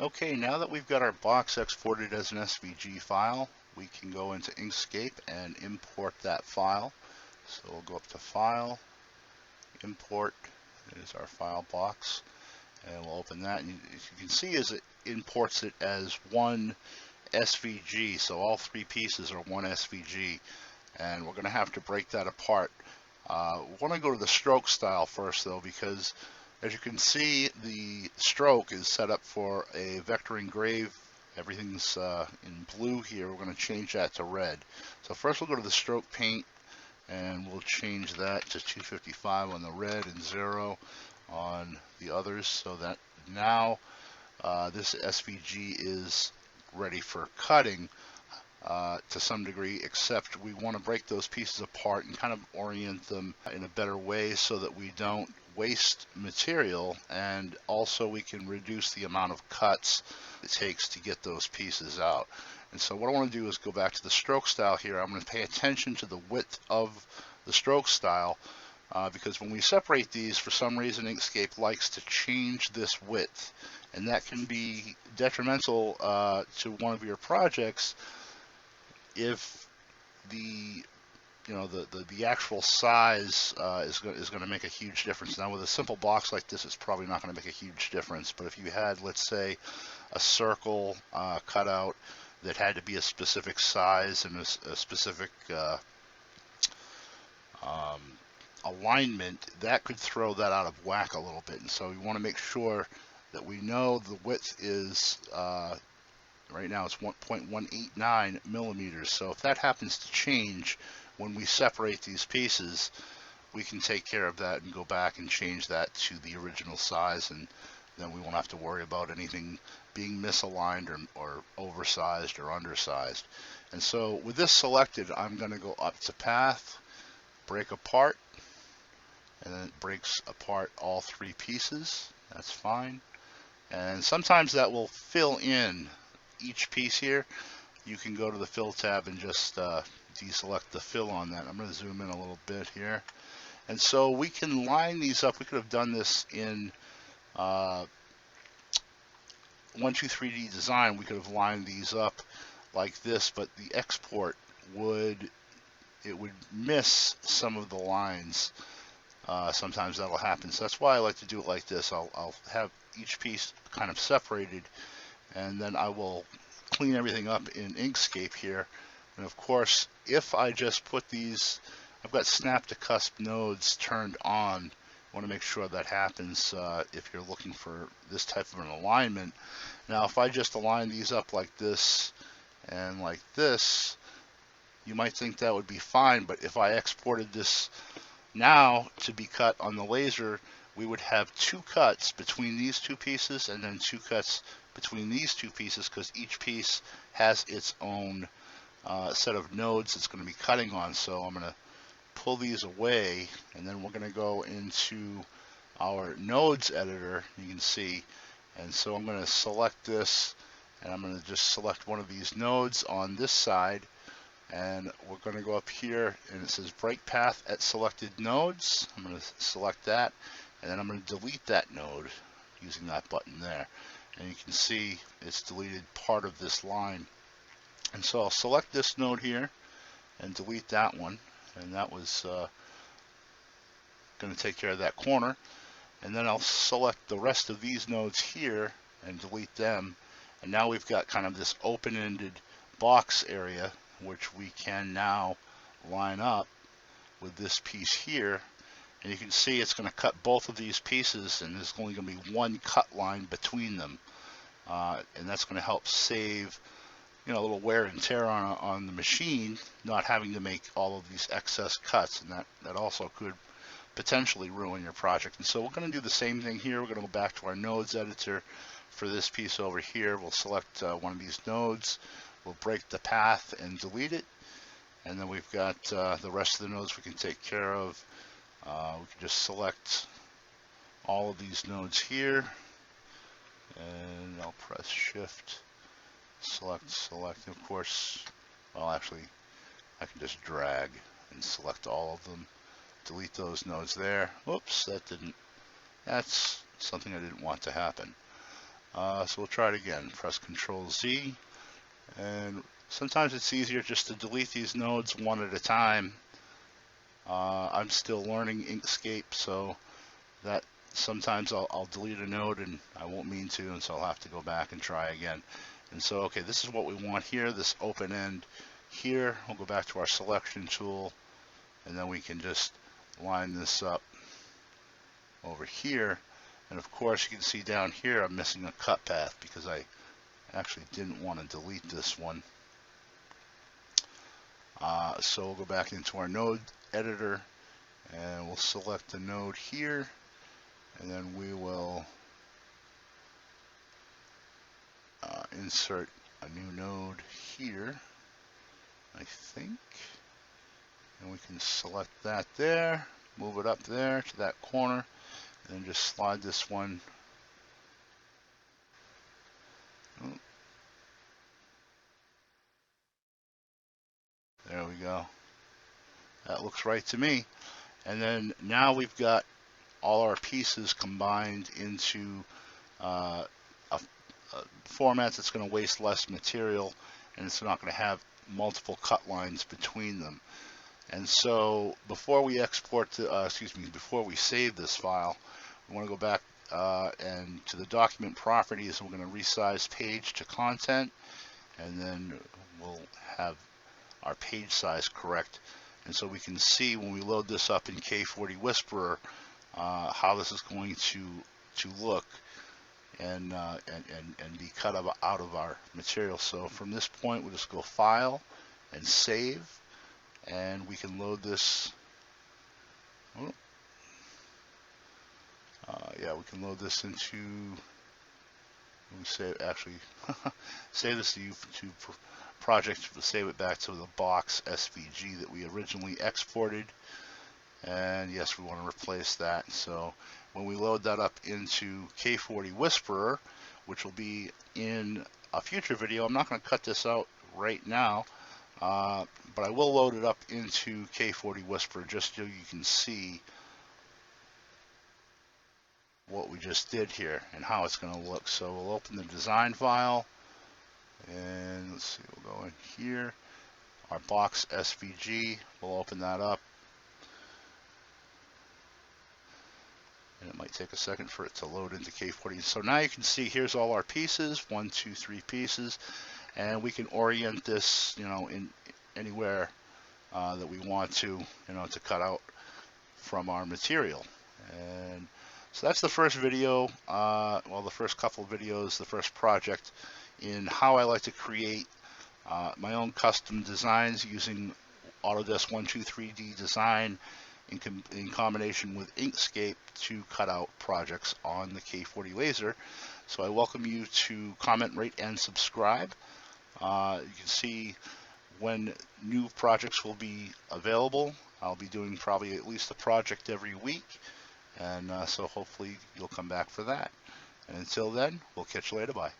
Okay, now that we've got our box exported as an SVG file, we can go into Inkscape and import that file. So we'll go up to File, Import, there's our file box, and we'll open that. And as you can see, as it imports it as one SVG, so all three pieces are one SVG, and we're going to have to break that apart. We want to go to the stroke style first, though, because as you can see, the stroke is set up for a vector engrave. Everything's in blue here. We're going to change that to red. So first we'll go to the stroke paint, and we'll change that to 255 on the red and 0 on the others, so that now this SVG is ready for cutting to some degree, except we want to break those pieces apart and kind of orient them in a better way so that we don't waste material, and also we can reduce the amount of cuts it takes to get those pieces out. And so what I want to do is go back to the stroke style here. I'm going to pay attention to the width of the stroke style because when we separate these, for some reason Inkscape likes to change this width, and that can be detrimental to one of your projects if the the actual size is going to make a huge difference. Now with a simple box like this, it's probably not going to make a huge difference, but if you had, let's say, a circle cutout that had to be a specific size and a specific alignment, that could throw that out of whack a little bit. And so we want to make sure that we know the width is right now it's 1.189 millimeters. So if that happens to change when we separate these pieces, we can take care of that and go back and change that to the original size, and then we won't have to worry about anything being misaligned or oversized or undersized. And so with this selected, I'm going to go up to Path, Break Apart, and then it breaks apart all three pieces. That's fine. And sometimes that will fill in each piece here. You can go to the Fill tab and just deselect the fill on that. I'm going to zoom in a little bit here. And so we can line these up. We could have done this in 123D Design. We could have lined these up like this, but the export would miss some of the lines. Sometimes that'll happen. So that's why I like to do it like this. I'll have each piece kind of separated, and then I will clean everything up in Inkscape here. And of course, if I just put these, I've got snap to cusp nodes turned on. I want to make sure that happens if you're looking for this type of an alignment. Now, if I just align these up like this and like this, you might think that would be fine, but if I exported this now to be cut on the laser, we would have two cuts between these two pieces and then two cuts between these two pieces, because each piece has its own set of nodes it's going to be cutting on. So I'm going to pull these away, and then we're going to go into our nodes editor, you can see. And so I'm going to select this, and I'm going to just select one of these nodes on this side, and we're going to go up here, and it says break path at selected nodes. I'm going to select that, and then I'm going to delete that node using that button there. And you can see it's deleted part of this line. And so I'll select this node here and delete that one, and that was going to take care of that corner. And then I'll select the rest of these nodes here and delete them, and now we've got kind of this open-ended box area which we can now line up with this piece here. And you can see it's going to cut both of these pieces, and there's only going to be one cut line between them, and that's going to help save a little wear and tear on the machine, not having to make all of these excess cuts, and that also could potentially ruin your project. And so we're going to do the same thing here. We're going to go back to our nodes editor for this piece over here. We'll select one of these nodes, we'll break the path and delete it, and then we've got the rest of the nodes we can take care of. We can just select all of these nodes here, and I'll press shift, select, and of course, well, actually I can just drag and select all of them, delete those nodes there. Whoops, that's something I didn't want to happen. So we'll try it again. Press Control Z, and sometimes it's easier just to delete these nodes one at a time. I'm still learning Inkscape, so that sometimes I'll delete a node and I won't mean to, and so I'll have to go back and try again. And so, okay, this is what we want here, this open end here. We'll go back to our selection tool, and then we can just line this up over here. And of course, you can see down here I'm missing a cut path because I actually didn't want to delete this one. So we'll go back into our node editor, and we'll select the node here, and then we will insert a new node here, I think, and we can select that there, move it up there to that corner, and then just slide this one. Oh, there we go. That looks right to me. And then now we've got all our pieces combined into a format that's going to waste less material, and it's not going to have multiple cut lines between them. And so before we export to, before we save this file, we want to go back and to the document properties, and we're going to resize page to content, and then we'll have our page size correct. And so we can see when we load this up in K40 Whisperer how this is going to look and be cut out of our material. So from this point, we'll just go File and Save, and we can load this. Yeah, we can load this into. We save save this to YouTube project. We'll save it back to the box SVG that we originally exported. And yes, we want to replace that. So when we load that up into K40 Whisperer, which will be in a future video, I'm not going to cut this out right now, but I will load it up into K40 Whisperer just so you can see what we just did here and how it's going to look. So we'll open the design file, and let's see, we'll go in here, our box SVG, we'll open that up. And it might take a second for it to load into K40. So now you can see here's all our pieces, 1, 2, 3 pieces, and we can orient this, in anywhere that we want to, to cut out from our material. And so that's the first video, well, the first couple of videos, the first project in how I like to create my own custom designs using Autodesk 123D Design in combination with Inkscape to cut out projects on the K40 laser. So I welcome you to comment, rate, and subscribe. You can see when new projects will be available. I'll be doing probably at least a project every week, and so hopefully you'll come back for that. And until then, we'll catch you later. Bye.